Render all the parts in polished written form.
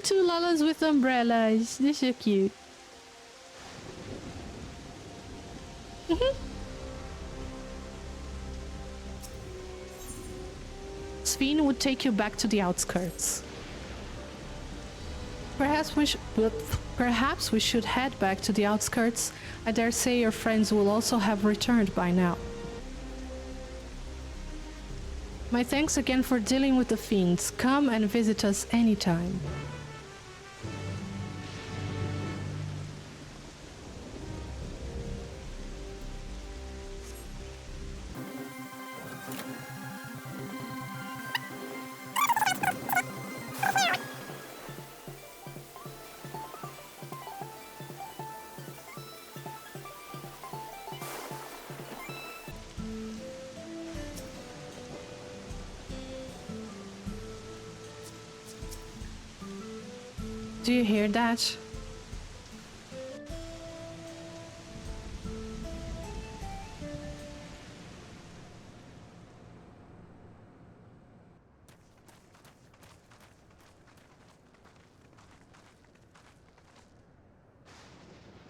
two Lalas with umbrellas. They're so cute. Sven would take you back to the outskirts. Perhaps we should head back to the outskirts. I dare say your friends will also have returned by now. My thanks again for dealing with the fiends. Come and visit us anytime. Do you hear that?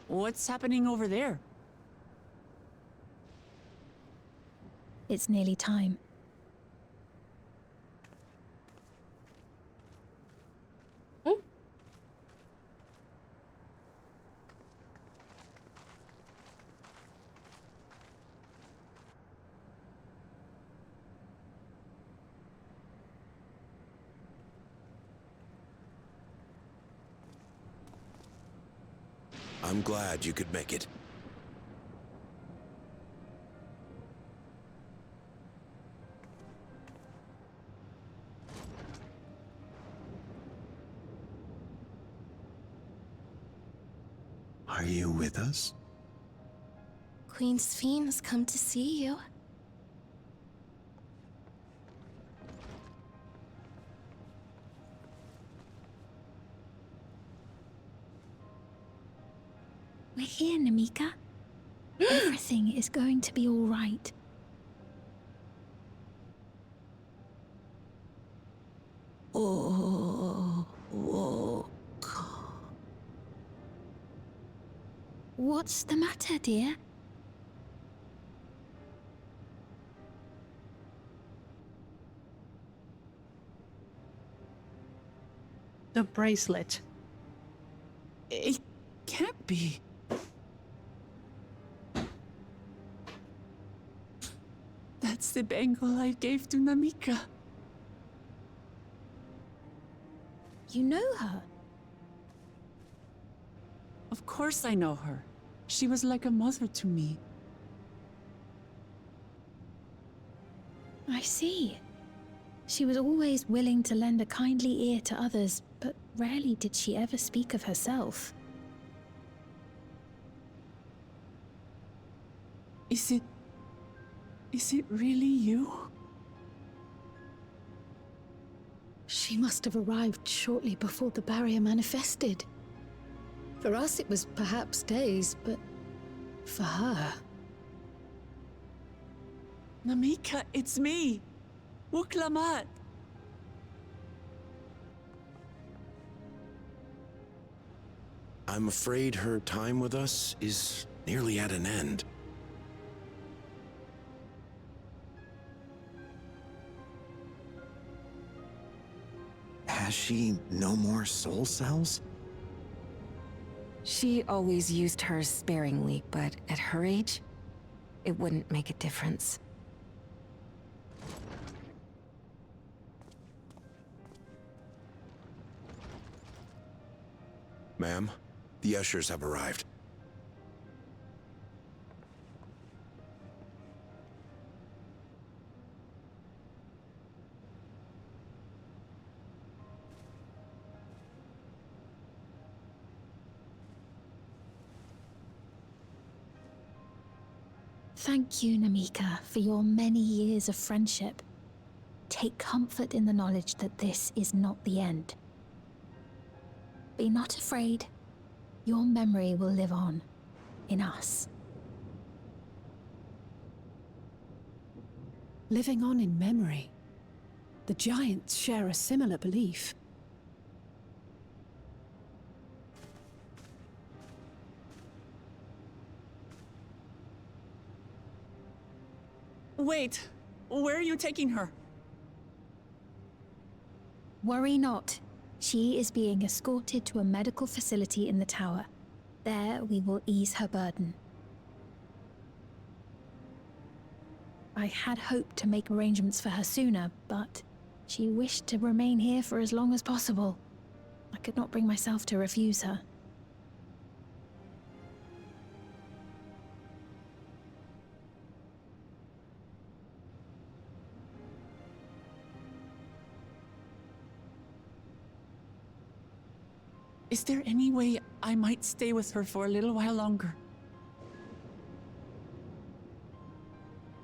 What's happening over there? It's nearly time. I'm glad you could make it. Are you with us? Queen Sphene has come to see you. We're here, Namika. Everything is going to be all right. Oh, What's the matter, dear? The bracelet. it can't be. That's the bangle I gave to Namika. You know her? Of course I know her. She was like a mother to me. I see. She was always willing to lend a kindly ear to others, but rarely did she ever speak of herself. Is it really you? She must have arrived shortly before the barrier manifested. For us, it was perhaps days, but for her... Namika, it's me! Wuklamat! I'm afraid her time with us is nearly at an end. Has she no more soul cells? She always used hers sparingly, but at her age, it wouldn't make a difference. Ma'am, the ushers have arrived. Thank you, Namika, for your many years of friendship. Take comfort in the knowledge that this is not the end. Be not afraid. Your memory will live on, in us. Living on in memory. The giants share a similar belief. Wait, where are you taking her? Worry not. She is being escorted to a medical facility in the tower. There we will ease her burden. I had hoped to make arrangements for her sooner, but she wished to remain here for as long as possible. I could not bring myself to refuse her. Is there any way I might stay with her for a little while longer?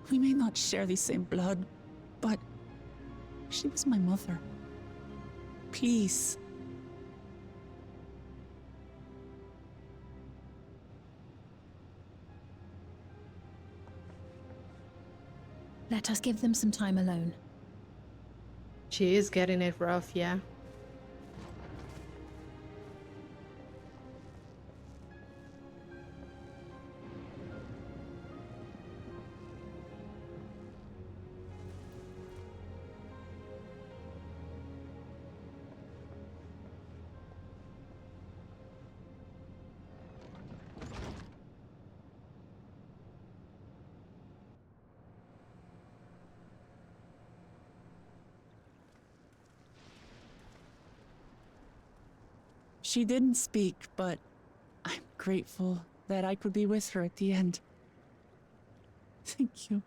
We may not share the same blood, but she was my mother. Please. Let us give them some time alone. She is getting it rough, yeah. She didn't speak, but I'm grateful that I could be with her at the end. Thank you.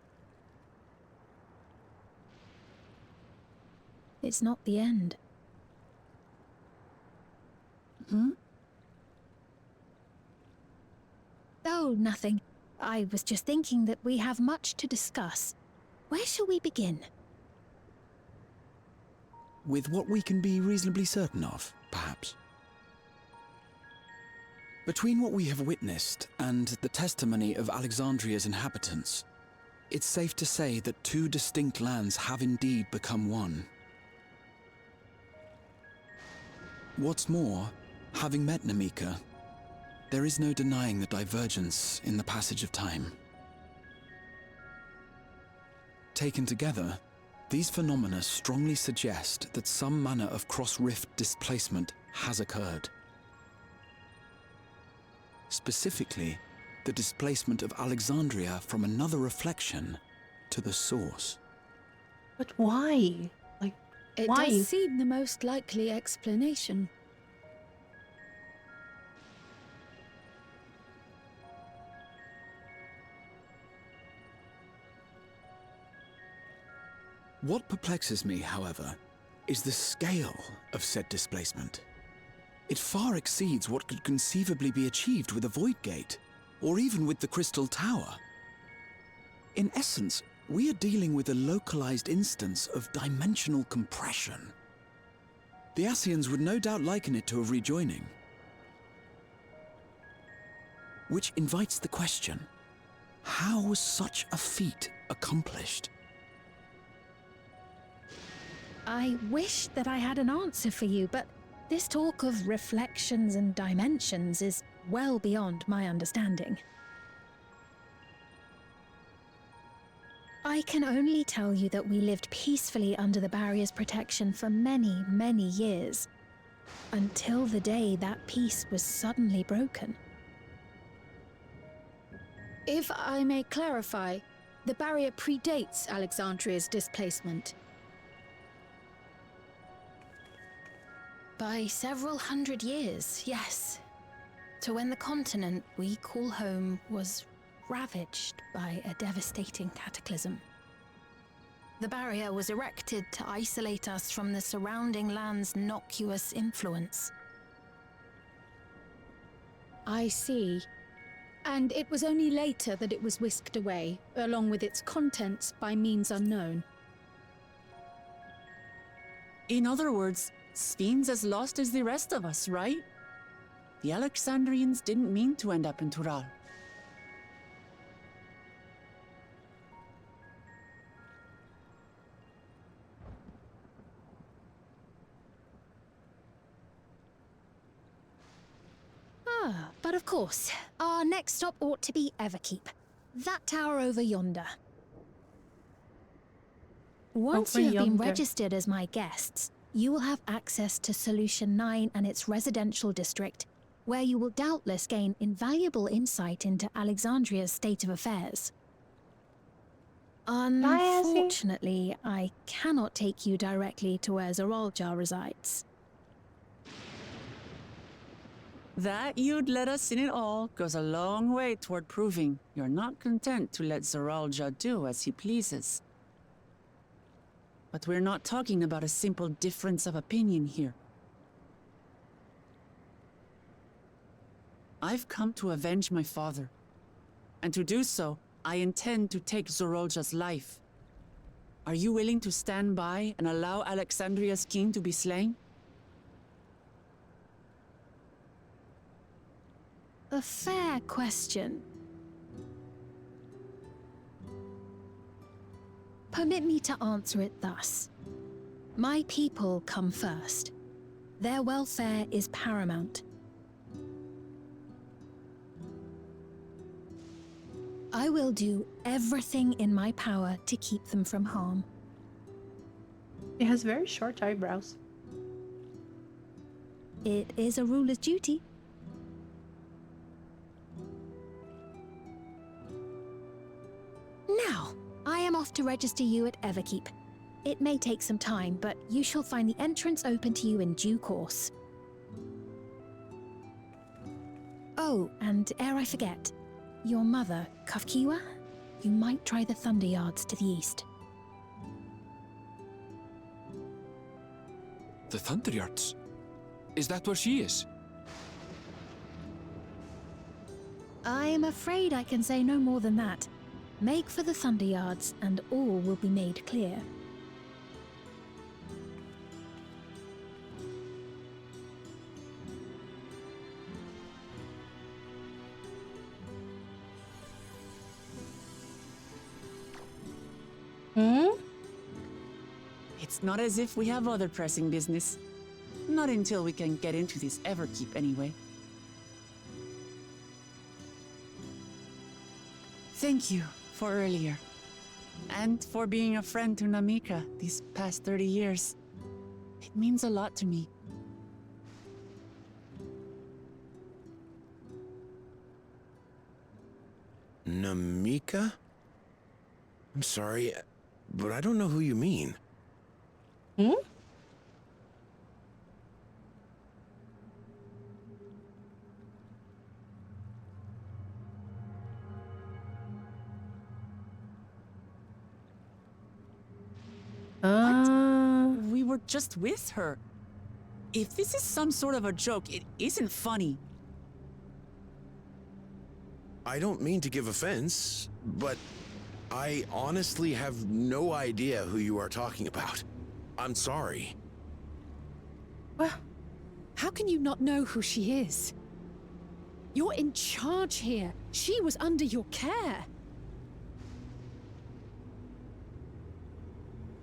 It's not the end. Hmm? Oh, nothing. I was just thinking that we have much to discuss. Where shall we begin? With what we can be reasonably certain of, perhaps. Between what we have witnessed and the testimony of Alexandria's inhabitants, it's safe to say that two distinct lands have indeed become one. What's more, having met Namika, there is no denying the divergence in the passage of time. Taken together, these phenomena strongly suggest that some manner of cross-rift displacement has occurred. Specifically, the displacement of Alexandria from another reflection to the source. But why? Like, It why? does seem the most likely explanation. What perplexes me, however, is the scale of said displacement. It far exceeds what could conceivably be achieved with a Void Gate, or even with the Crystal Tower. In essence, we are dealing with a localized instance of dimensional compression. The Ascians would no doubt liken it to a rejoining. Which invites the question, how was such a feat accomplished? I wish that I had an answer for you, but this talk of reflections and dimensions is well beyond my understanding. I can only tell you that we lived peacefully under the barrier's protection for many, many years, until the day that peace was suddenly broken. If I may clarify, the barrier predates Alexandria's displacement. By several hundred years, yes. To when the continent we call home was ravaged by a devastating cataclysm. The barrier was erected to isolate us from the surrounding land's noxious influence. I see. And it was only later that it was whisked away, along with its contents, by means unknown. In other words, Sven's as lost as the rest of us, right? The Alexandrians didn't mean to end up in Tural. But of course, our next stop ought to be Everkeep. That tower over yonder. Once Over you have been yonder. registered as my guests, you will have access to Solution 9 and its residential district, where you will doubtless gain invaluable insight into Alexandria's state of affairs. Unfortunately, I cannot take you directly to where Zeraljar resides. That you'd let us in it all goes a long way toward proving you're not content to let Zeraljar do as he pleases. But we're not talking about a simple difference of opinion here. I've come to avenge my father. And to do so, I intend to take Zeraljar's life. Are you willing to stand by and allow Alexandria's king to be slain? A fair question. Permit me to answer it thus. My people come first. Their welfare is paramount. I will do everything in my power to keep them from harm. He has very short eyebrows. It is a ruler's duty. Now, I am off to register you at Everkeep. It may take some time, but you shall find the entrance open to you in due course. Oh, and ere I forget, your mother, Kafkiwa, you might try the Thunder Yards to the east. The Thunder Yards? Is that where she is? I'm afraid I can say no more than that. Make for the Thunder Yards, and all will be made clear. It's not as if we have other pressing business. Not until we can get into this Everkeep, anyway. Thank you for earlier. And for being a friend to Namika these past 30 years. It means a lot to me. Namika? I'm sorry, but I don't know who you mean. Hmm? We were just with her. If this is some sort of a joke, it isn't funny. I don't mean to give offense, but I honestly have no idea who you are talking about. I'm sorry. Well, how can you not know who she is? You're in charge here. She was under your care.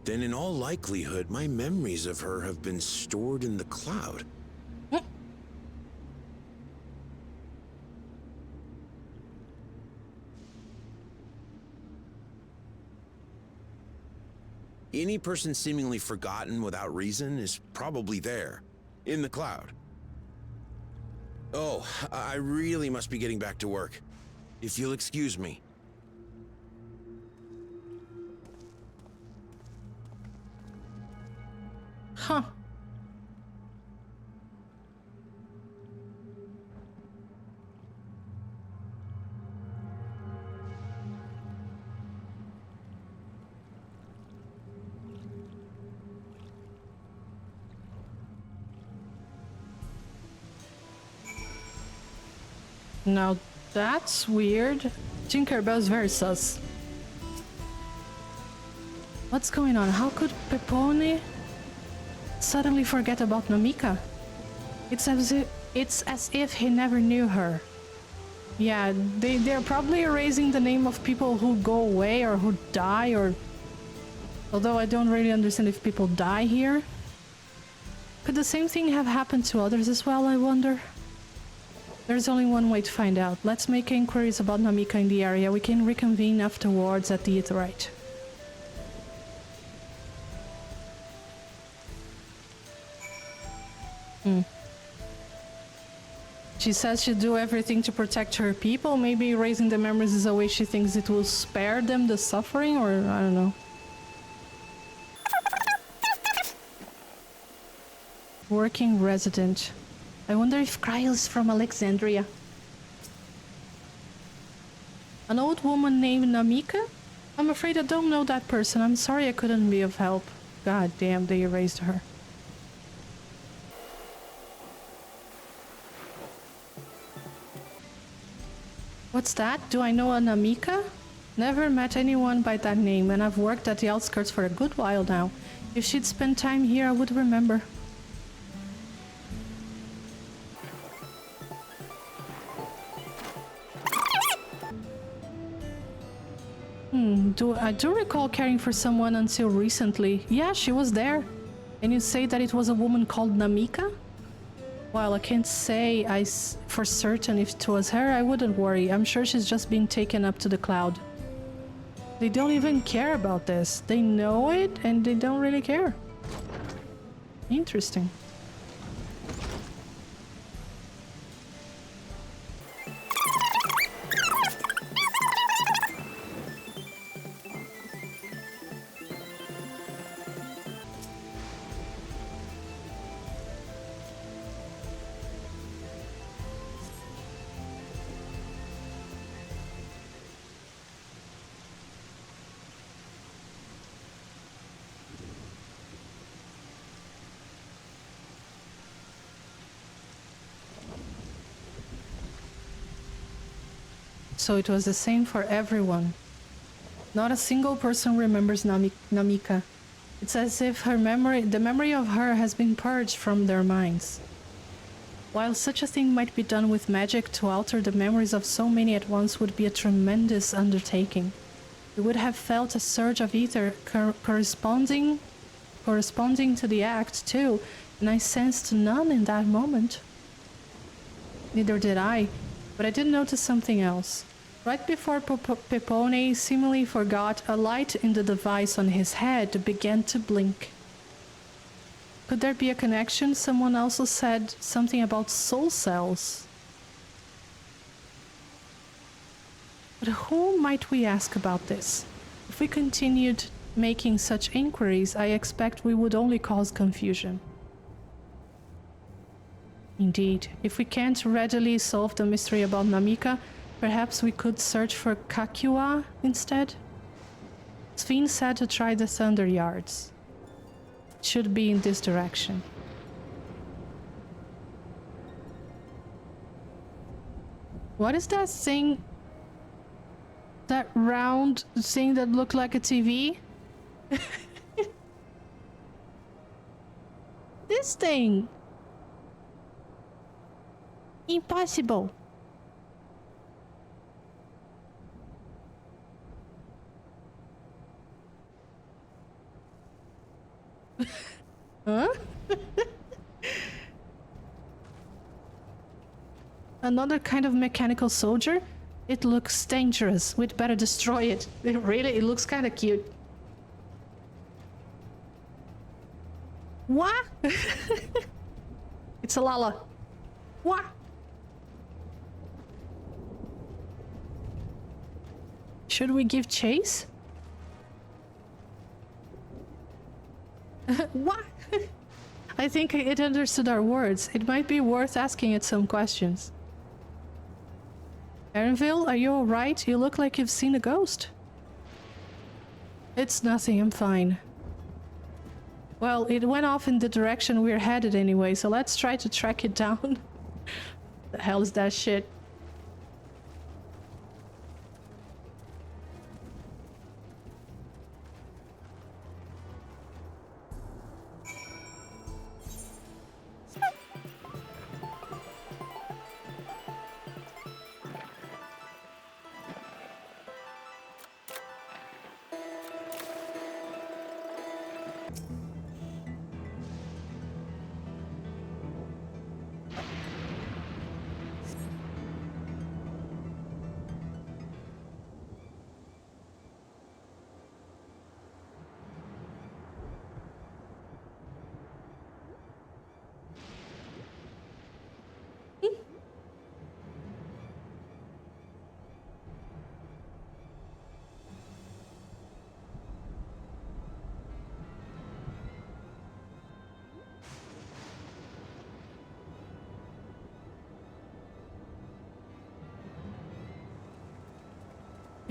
Then in all likelihood, my memories of her have been stored in the cloud. Any person seemingly forgotten without reason is probably there, in the cloud. Oh, I really must be getting back to work. If you'll excuse me. Huh. Now that's weird. Tinkerbell's very sus. What's going on? How could Pepone suddenly forget about Namika? It's as if he never knew her. Yeah, they're probably erasing the name of people who go away or who die, or... Although I don't really understand if people die here. Could the same thing have happened to others as well, I wonder? There's only one way to find out. Let's make inquiries about Namika in the area. We can reconvene afterwards at the Aetheryte. She says she'd do everything to protect her people. Maybe erasing the memories is a way she thinks it will spare them the suffering, or I don't know. Working resident. I wonder if Cryle is from Alexandria. An old woman named Namika? I'm afraid I don't know that person. I'm sorry I couldn't be of help. God damn, they erased her. What's that? Do I know a Namika? Never met anyone by that name, and I've worked at the outskirts for a good while now. If she'd spent time here, I would remember. I do recall caring for someone until recently. Yeah, she was there. And you say that it was a woman called Namika? While I can't say for certain if it was her, I wouldn't worry. I'm sure she's just being taken up to the cloud. They don't even care about this. They know it and they don't really care. Interesting. So it was the same for everyone. Not a single person remembers Namika. It's as if the memory of her has been purged from their minds. While such a thing might be done with magic, to alter the memories of so many at once would be a tremendous undertaking. You would have felt a surge of ether corresponding to the act too, and I sensed none in that moment. Neither did I, but I did notice something else. Right before Pepone seemingly forgot, a light in the device on his head began to blink. Could there be a connection? Someone also said something about soul cells. But who might we ask about this? If we continued making such inquiries, I expect we would only cause confusion. Indeed, if we can't readily solve the mystery about Namika, perhaps we could search for Kakua instead? Sven said to try the Thunder Yards. It should be in this direction. What is that thing? That round thing that looked like a TV? This thing! Impossible! Huh? Another kind of mechanical soldier? It looks dangerous. We'd better destroy it. It looks kind of cute. What? It's a Lala. What? Should we give chase? What? I think it understood our words. It might be worth asking it some questions. Erenville, are you alright? You look like you've seen a ghost. It's nothing, I'm fine. Well, it went off in the direction we're headed anyway, so let's try to track it down. The hell is that shit?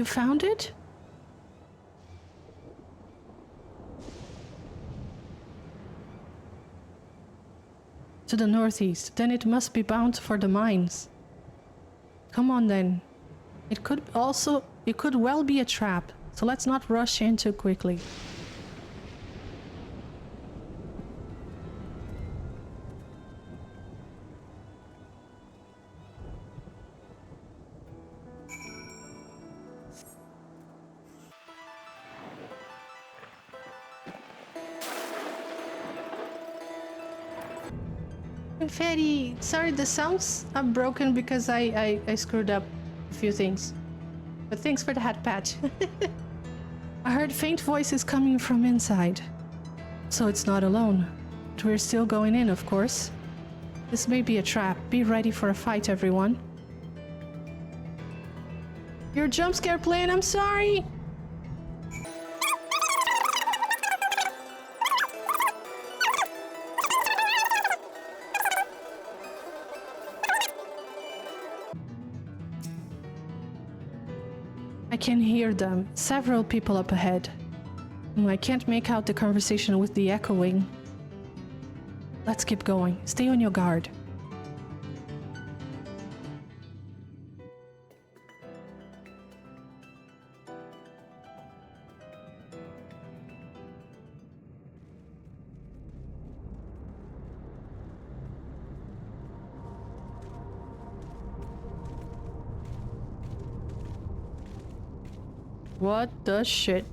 You found it? To the northeast. Then it must be bound for the mines. Come on then. It could well be a trap. So let's not rush in too quickly. I'm very sorry, the sounds are broken because I screwed up a few things. But thanks for the hat patch. I heard faint voices coming from inside. So it's not alone. But we're still going in, of course. This may be a trap. Be ready for a fight, everyone. You're jump scare playing, I'm sorry! I can hear them. Several people up ahead. I can't make out the conversation with the echoing. Let's keep going. Stay on your guard. What the shit?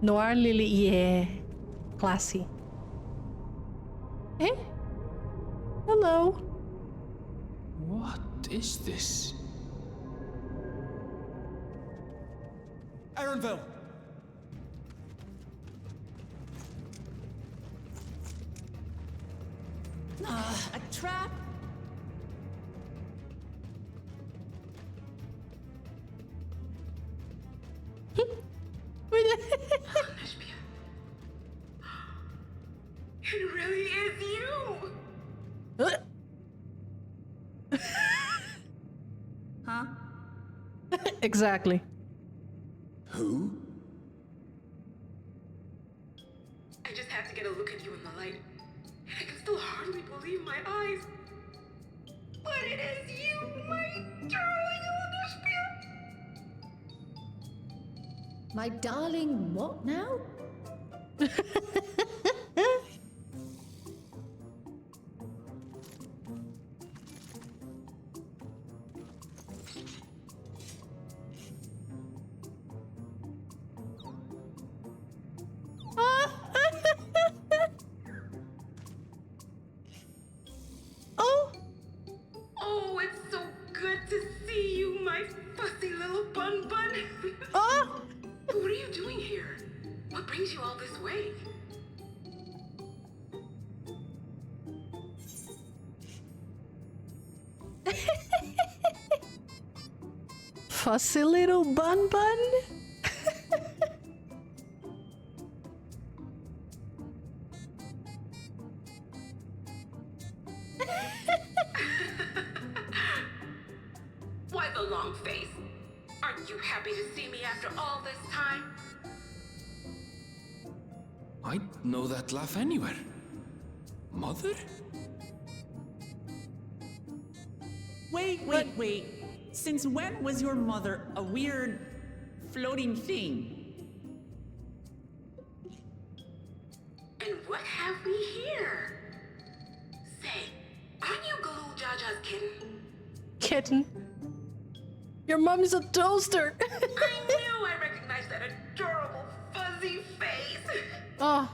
Noir Lily, yeah. Classy. Eh? Hello. What is this? Aaronville! A trap? It really is you! Huh? Exactly. Who? I just have to get a look at you in the light. And I can still hardly believe my eyes. But it is you, my darling Eliena. My darling, what now? Oh! Oh, it's so good to see you, my fussy little bun bun. Oh! What are you doing here? What brings you all this way? Fussy little bun bun? Why the long face? Aren't you happy to see me after all this time? I'd know that laugh anywhere. Mother? Wait. Since when was your mother a weird floating thing? And what have we here? Say, aren't you Galoo Jaja's kitten? Kitten. Your mom is a toaster. I knew I recognized that adorable fuzzy face. Oh.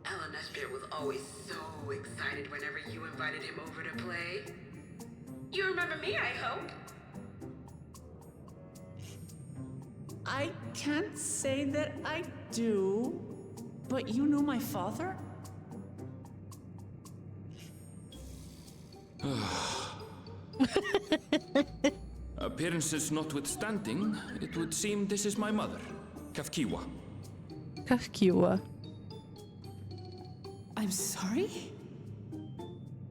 Eliena was always so excited whenever you invited him over to play. You remember me, I hope? I can't say that I do, but you know my father? Appearances notwithstanding, it would seem this is my mother, Kafkiwa. Kafkiwa. I'm sorry?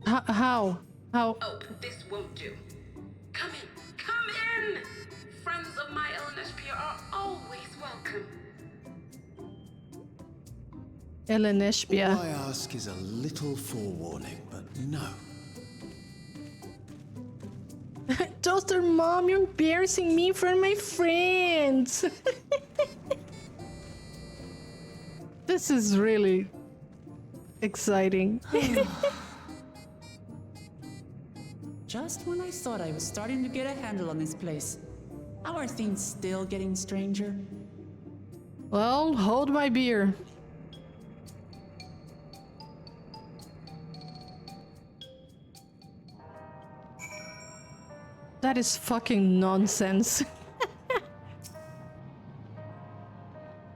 How? How? Oh, this won't do. Come in. Come in! Friends of my Eliena are always welcome. Eleneshbia. All I ask is a little forewarning, but no. Toaster Mom, you're embarrassing me in front of my friends. This is really exciting. Just when I thought I was starting to get a handle on this place. How are things still getting stranger? Well, hold my beer. That is fucking nonsense.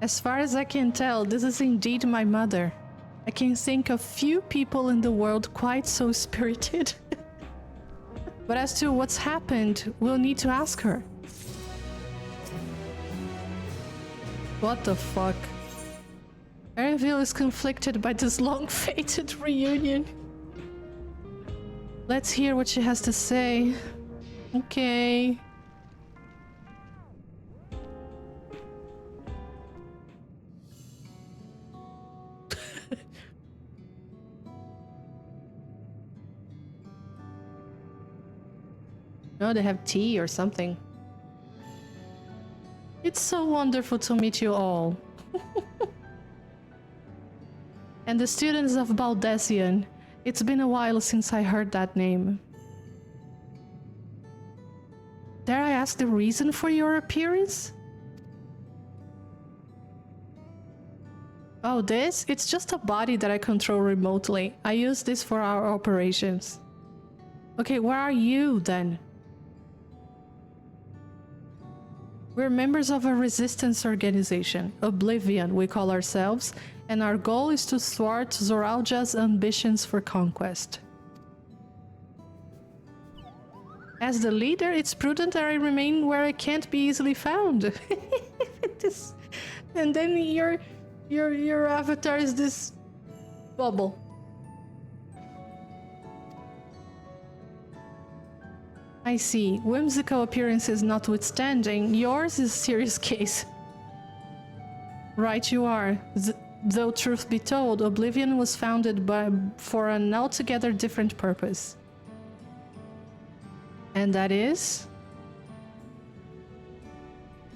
As far as I can tell, this is indeed my mother. I can think of few people in the world quite so spirited. But as to what's happened, we'll need to ask her. What the fuck? Erenville is conflicted by this long-fated reunion. Let's hear what she has to say. Okay. No, they have tea or something. It's so wonderful to meet you all. And the students of Baldesian. It's been a while since I heard that name. Dare I ask the reason for your appearance? Oh, this? It's just a body that I control remotely. I use this for our operations. Okay, where are you then? We're members of a resistance organization, Oblivion we call ourselves, and our goal is to thwart Zoralja's ambitions for conquest. As the leader, it's prudent that I remain where I can't be easily found. And then your avatar is this bubble. I see. Whimsical appearances notwithstanding, yours is a serious case. Right you are. Though truth be told, Oblivion was founded for an altogether different purpose. And that is?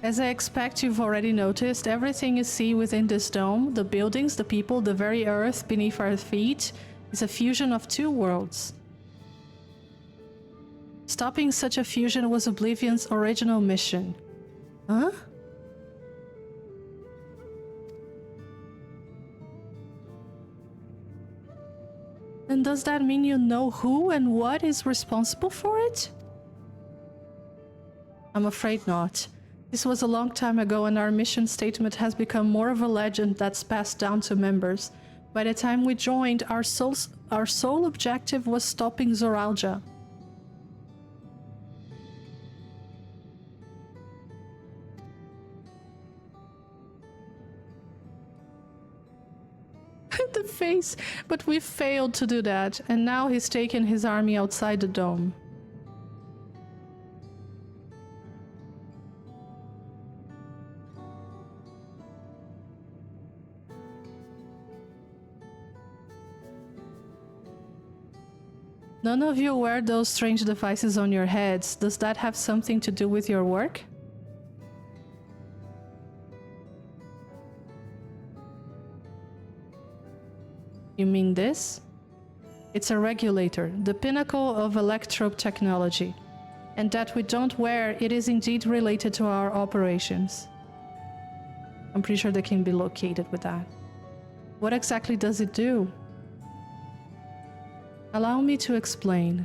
As I expect you've already noticed, everything you see within this dome, the buildings, the people, the very earth beneath our feet, is a fusion of two worlds. Stopping such a fusion was Oblivion's original mission. Huh? And does that mean you know who and what is responsible for it? I'm afraid not. This was a long time ago and our mission statement has become more of a legend that's passed down to members. By the time we joined, our sole objective was stopping Zoralja. The face, but we failed to do that, and now he's taken his army outside the dome. None of you wear those strange devices on your heads. Does that have something to do with your work? You mean this? It's a regulator, the pinnacle of electrope technology. And that we don't wear, it is indeed related to our operations. I'm pretty sure they can be located with that. What exactly does it do? Allow me to explain.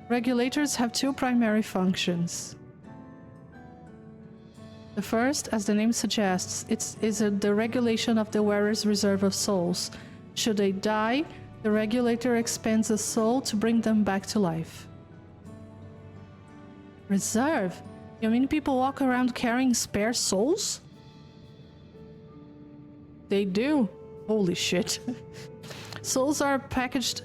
Regulators have two primary functions. The first, as the name suggests, is the regulation of the wearer's reserve of souls. Should they die, the regulator expends a soul to bring them back to life. Reserve? You mean people walk around carrying spare souls? They do. Holy shit. Souls are packaged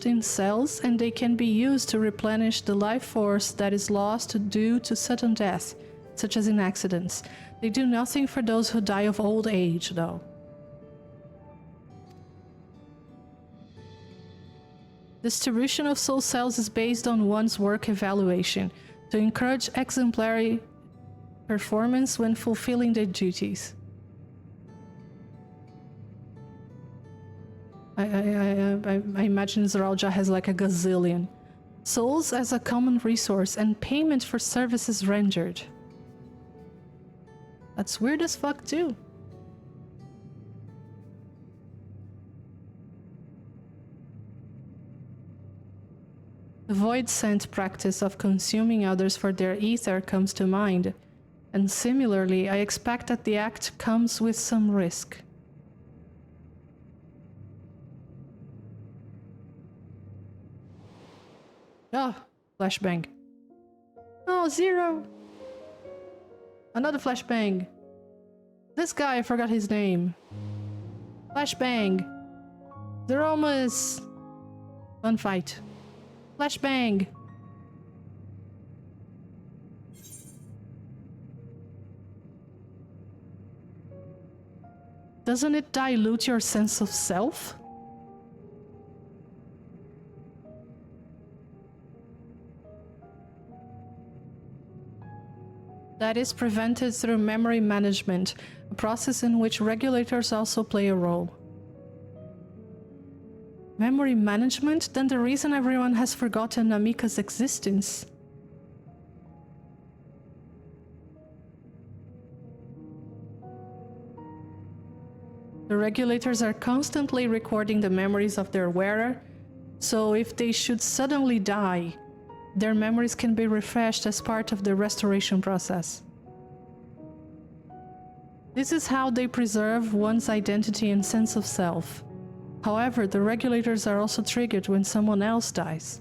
in cells, and they can be used to replenish the life force that is lost due to sudden death, such as in accidents. They do nothing for those who die of old age, though. Distribution of soul cells is based on one's work evaluation to encourage exemplary performance when fulfilling their duties. I imagine Zeralja has like a gazillion. Souls as a common resource and payment for services rendered. That's weird as fuck too. The void scent practice of consuming others for their ether comes to mind, and similarly, I expect that the act comes with some risk. Ah, flashbang. Oh, Zero! Another flashbang. This guy, I forgot his name. Flashbang. Zeromus. Fun fight. Flashbang. Doesn't it dilute your sense of self? That is prevented through memory management, a process in which regulators also play a role. Memory management? Then the reason everyone has forgotten Namika's existence. The regulators are constantly recording the memories of their wearer, so if they should suddenly die, their memories can be refreshed as part of the restoration process. This is how they preserve one's identity and sense of self. However, the regulators are also triggered when someone else dies.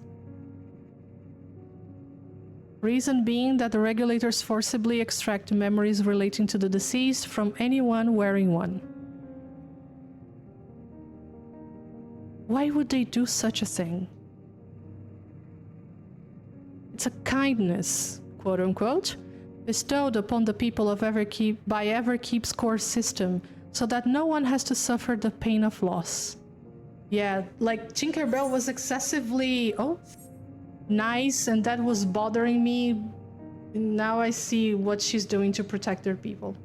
Reason being that the regulators forcibly extract memories relating to the deceased from anyone wearing one. Why would they do such a thing? It's a kindness, quote unquote, bestowed upon the people of Everkeep by Everkeep's core system, so that no one has to suffer the pain of loss. Yeah, like Tinkerbell was excessively, nice, and that was bothering me. Now I see what she's doing to protect her people.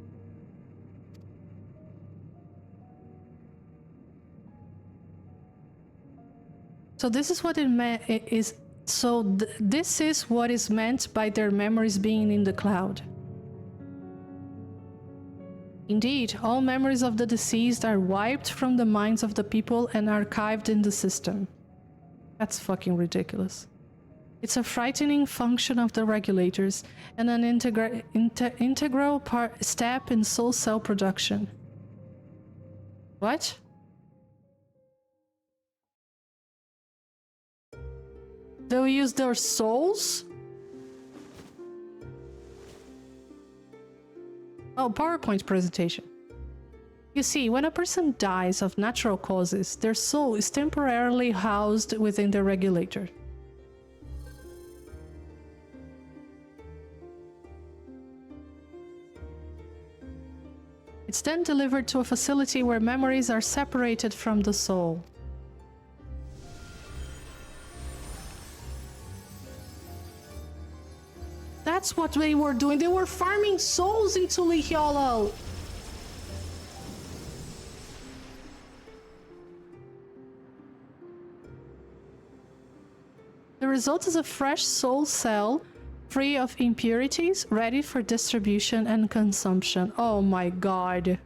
So this is what it is. So this is what is meant by their memories being in the cloud. Indeed, all memories of the deceased are wiped from the minds of the people and archived in the system. That's fucking ridiculous. It's a frightening function of the regulators and an integral step in soul cell production. What? They'll use their souls? Oh, PowerPoint presentation. You see, when a person dies of natural causes, their soul is temporarily housed within the regulator. It's then delivered to a facility where memories are separated from the soul. That's what they were doing. They were farming souls into Lihiolo. The result is a fresh soul cell, free of impurities, ready for distribution and consumption. Oh my god.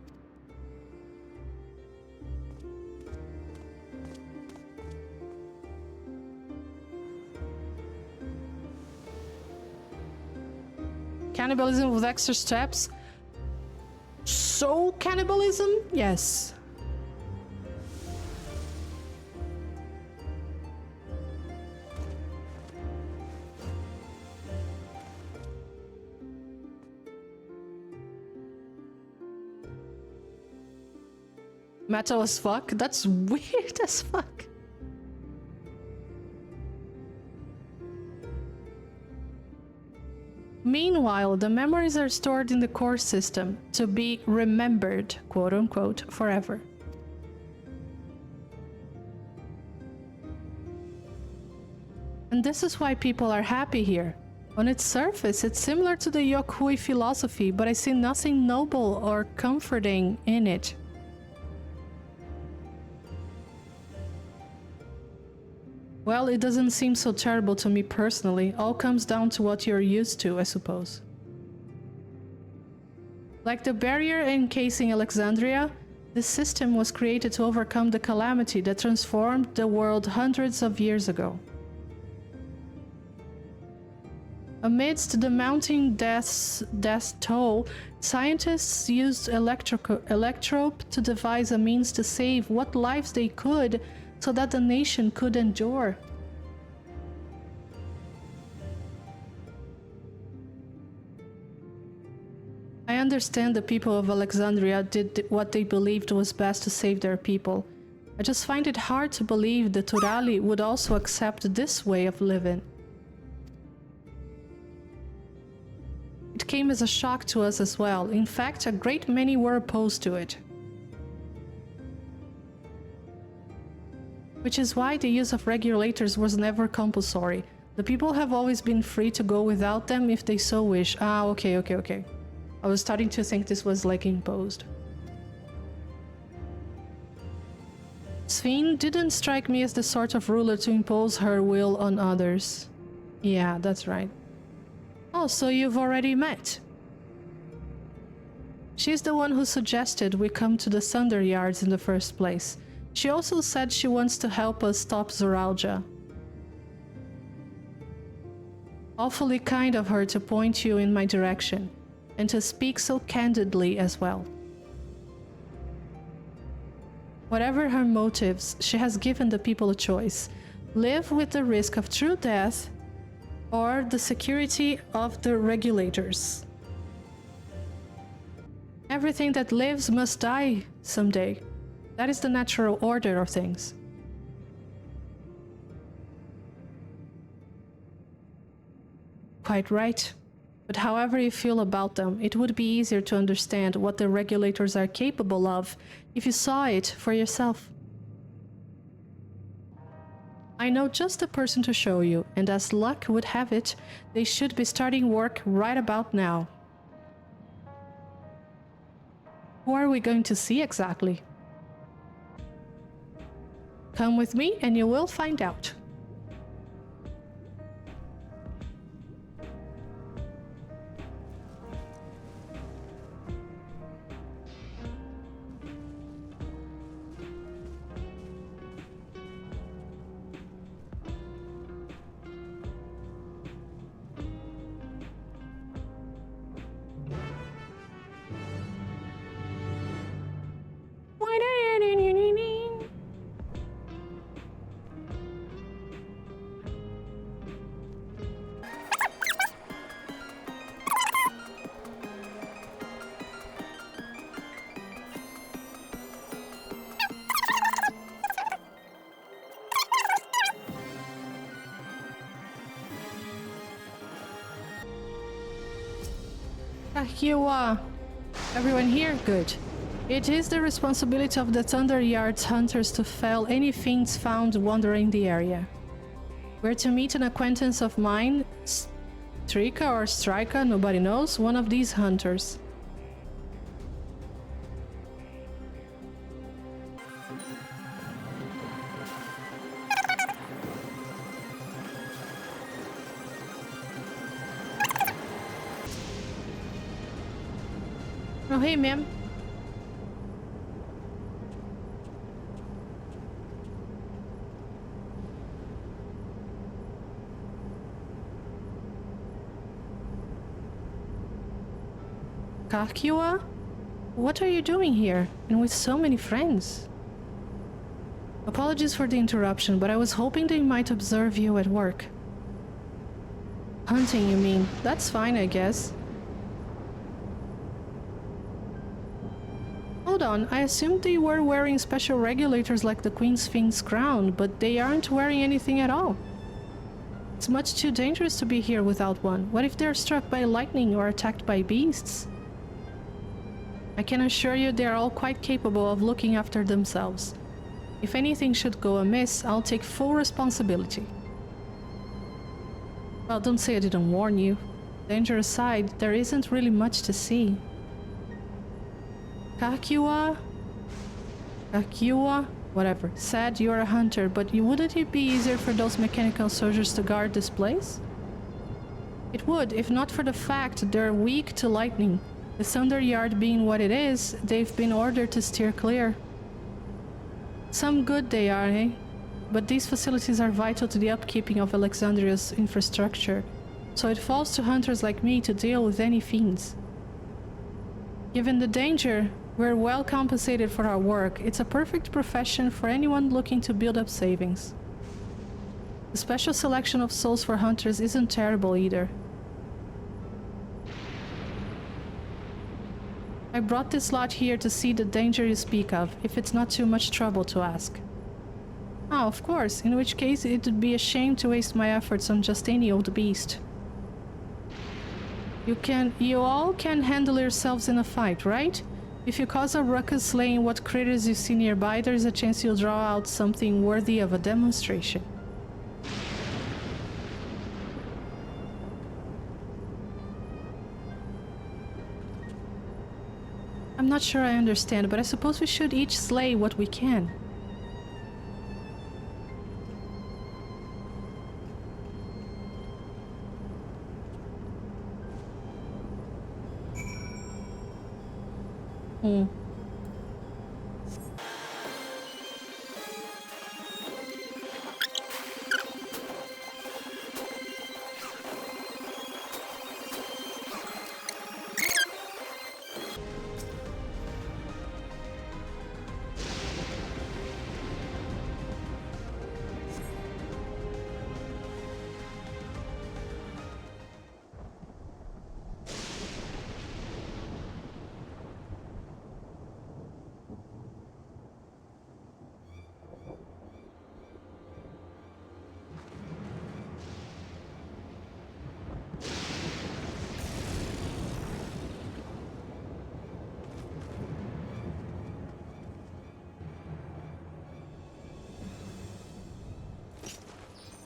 Cannibalism with extra steps. Soul cannibalism? Yes. Metal as fuck? That's weird as fuck. Meanwhile, the memories are stored in the core system to be remembered, quote unquote, forever. And this is why people are happy here. On its surface, it's similar to the Yokhui philosophy, but I see nothing noble or comforting in it. Well, it doesn't seem so terrible to me personally. All comes down to what you're used to, I suppose. Like the barrier encasing Alexandria, this system was created to overcome the calamity that transformed the world hundreds of years ago. Amidst the mounting death toll, scientists used electrope to devise a means to save what lives they could so that the nation could endure. I understand the people of Alexandria did what they believed was best to save their people. I just find it hard to believe the Turali would also accept this way of living. It came as a shock to us as well. In fact, a great many were opposed to it. Which is why the use of regulators was never compulsory. The people have always been free to go without them if they so wish. Ah, okay. I was starting to think this was like imposed. Sven didn't strike me as the sort of ruler to impose her will on others. Yeah, that's right. Oh, so you've already met? She's the one who suggested we come to the Thunder Yards in the first place. She also said she wants to help us stop Zoralja. Awfully kind of her to point you in my direction, and to speak so candidly as well. Whatever her motives, she has given the people a choice. Live with the risk of true death, or the security of the regulators. Everything that lives must die someday. That is the natural order of things. Quite right. But however you feel about them, it would be easier to understand what the regulators are capable of if you saw it for yourself. I know just the person to show you, and as luck would have it, they should be starting work right about now. Who are we going to see exactly? Come with me and you will find out. Everyone here? Good. It is the responsibility of the Thunder Yards hunters to fell any fiends found wandering the area. We're to meet an acquaintance of mine, Strika or Strika, nobody knows, one of these hunters. Oh, hey, ma'am. Kakiwa? What are you doing here, and with so many friends? Apologies for the interruption, but I was hoping they might observe you at work. Hunting, you mean? That's fine, I guess. hold on. I assumed they were wearing special regulators like the Queen Sphinx crown, but they aren't wearing anything at all. It's much too dangerous to be here without one. What if they're struck by lightning or attacked by beasts? I can assure you they're all quite capable of looking after themselves. If anything should go amiss, I'll take full responsibility. Well, don't say I didn't warn you. Danger aside, there isn't really much to see. Kakiwa, whatever, said you're a hunter, but wouldn't it be easier for those mechanical soldiers to guard this place? It would, if not for the fact they're weak to lightning. The Thunder Yard being what it is, they've been ordered to steer clear. Some good they are, eh? But these facilities are vital to the upkeeping of Alexandria's infrastructure, so it falls to hunters like me to deal with any fiends. Given the danger, we're well compensated for our work. It's a perfect profession for anyone looking to build up savings. The special selection of souls for hunters isn't terrible either. I brought this lot here to see the danger you speak of, if it's not too much trouble to ask. Ah, of course, in which case it would be a shame to waste my efforts on just any old beast. You all can handle yourselves in a fight, right? If you cause a ruckus slaying what critters you see nearby, there's a chance you'll draw out something worthy of a demonstration. I'm not sure I understand, but I suppose we should each slay what we can.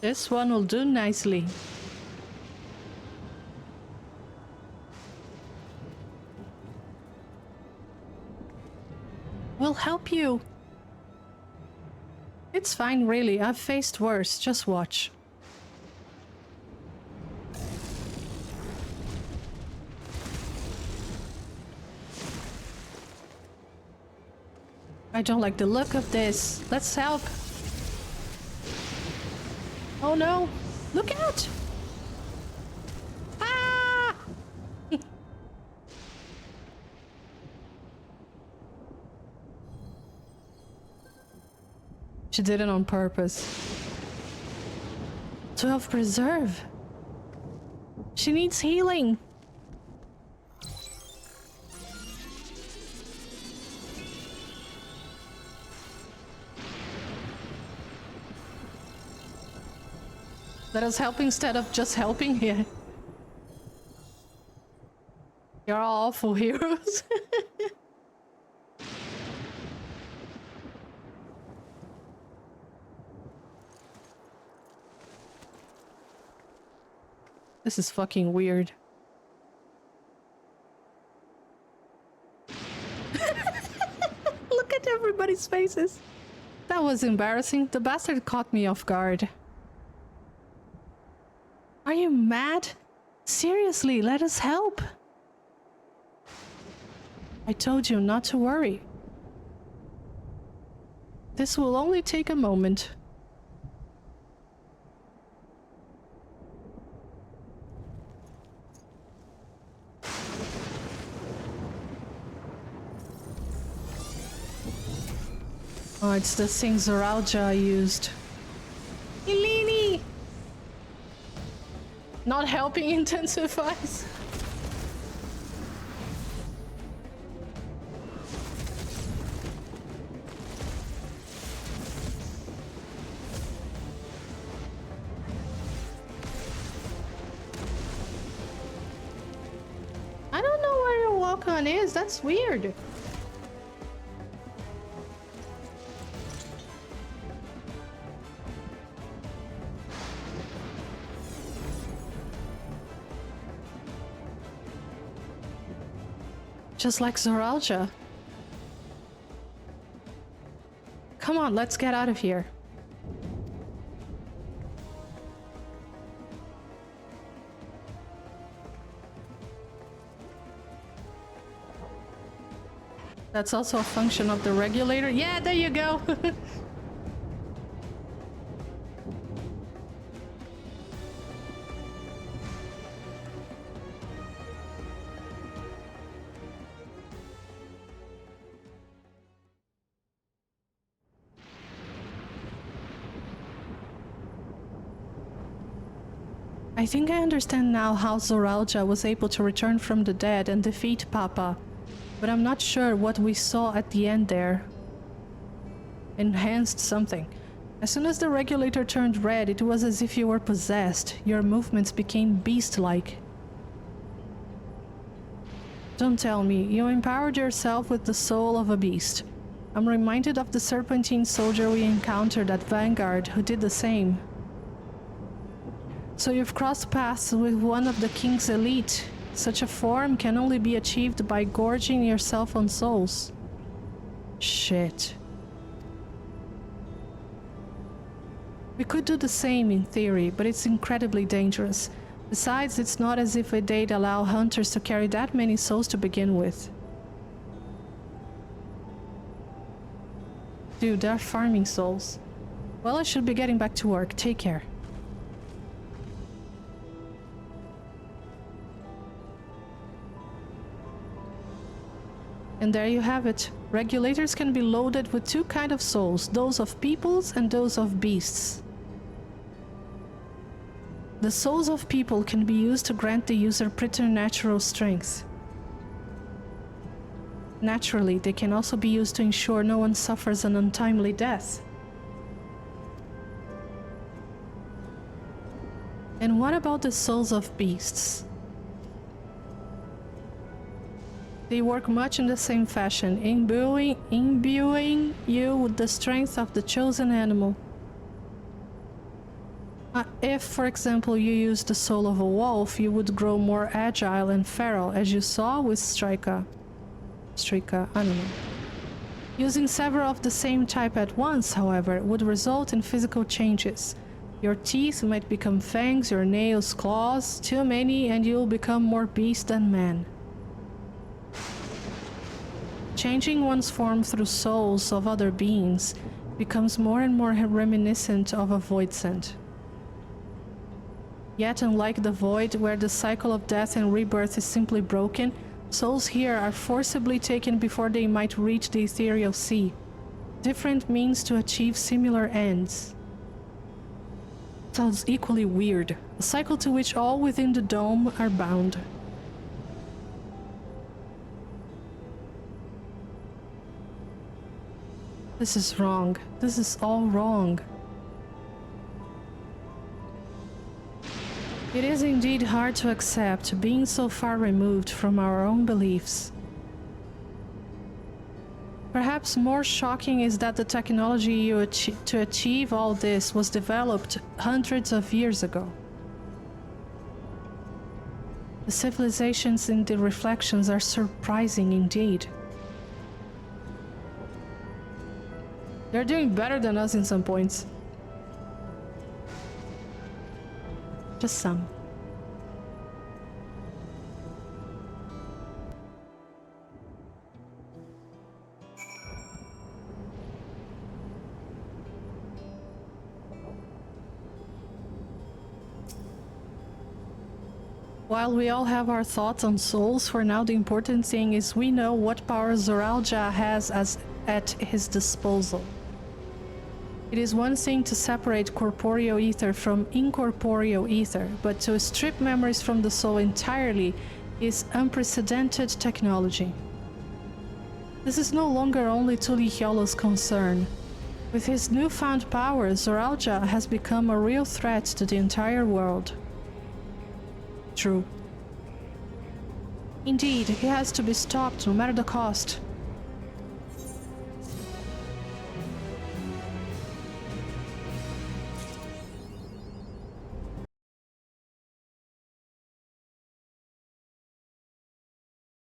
This one will do nicely. We'll help you. It's fine, really. I've faced worse. Just watch. I don't like the look of this. Let's help. Oh no! Look out! Ah! She did it on purpose. 12 preserve. She needs healing. Let us help instead of just helping here. You're all awful heroes. This is fucking weird. Look at everybody's faces. That was embarrassing. The bastard caught me off guard. Are you mad? Seriously, let us help. I told you not to worry. This will only take a moment. Oh, it's the same Zoralja I used. Eliena! Not helping intensifies. Falcon is. That's weird. Just like Zoralja. Come on, let's get out of here. That's also a function of the regulator. Yeah, there you go. I think I understand now how Zoralja was able to return from the dead and defeat Papa, but I'm not sure what we saw at the end there. Enhanced something. As soon as the regulator turned red, it was as if you were possessed. Your movements became beast-like. Don't tell me, you empowered yourself with the soul of a beast. I'm reminded of the serpentine soldier we encountered at Vanguard, who did the same. So you've crossed paths with one of the king's elite. Such a form can only be achieved by gorging yourself on souls. Shit. We could do the same in theory, but it's incredibly dangerous. Besides, it's not as if they'd allow hunters to carry that many souls to begin with. Dude, they're farming souls. Well, I should be getting back to work. Take care. And there you have it. Regulators can be loaded with two kinds of souls, those of peoples and those of beasts. The souls of people can be used to grant the user preternatural strength. Naturally, they can also be used to ensure no one suffers an untimely death. And what about the souls of beasts? They work much in the same fashion, imbuing you with the strength of the chosen animal. If, for example, you use the soul of a wolf, you would grow more agile and feral, as you saw with Strika, I don't know. Using several of the same type at once, however, would result in physical changes. Your teeth might become fangs, your nails claws, too many, and you'll become more beast than man. Changing one's form through souls of other beings becomes more and more reminiscent of a void scent. Yet, unlike the void, where the cycle of death and rebirth is simply broken, souls here are forcibly taken before they might reach the ethereal sea. Different means to achieve similar ends. Sounds equally weird, a cycle to which all within the dome are bound. This is wrong. This is all wrong. It is indeed hard to accept, being so far removed from our own beliefs. Perhaps more shocking is that the technology to achieve all this was developed hundreds of years ago. The civilizations in the reflections are surprising indeed. They're doing better than us in some points. Just some. While we all have our thoughts on souls, for now the important thing is we know what power Zoralja has at his disposal. It is one thing to separate corporeal ether from incorporeal ether, but to strip memories from the soul entirely is unprecedented technology. This is no longer only Tulihiolo's concern. With his newfound power, Zoralja has become a real threat to the entire world. True. Indeed, he has to be stopped no matter the cost.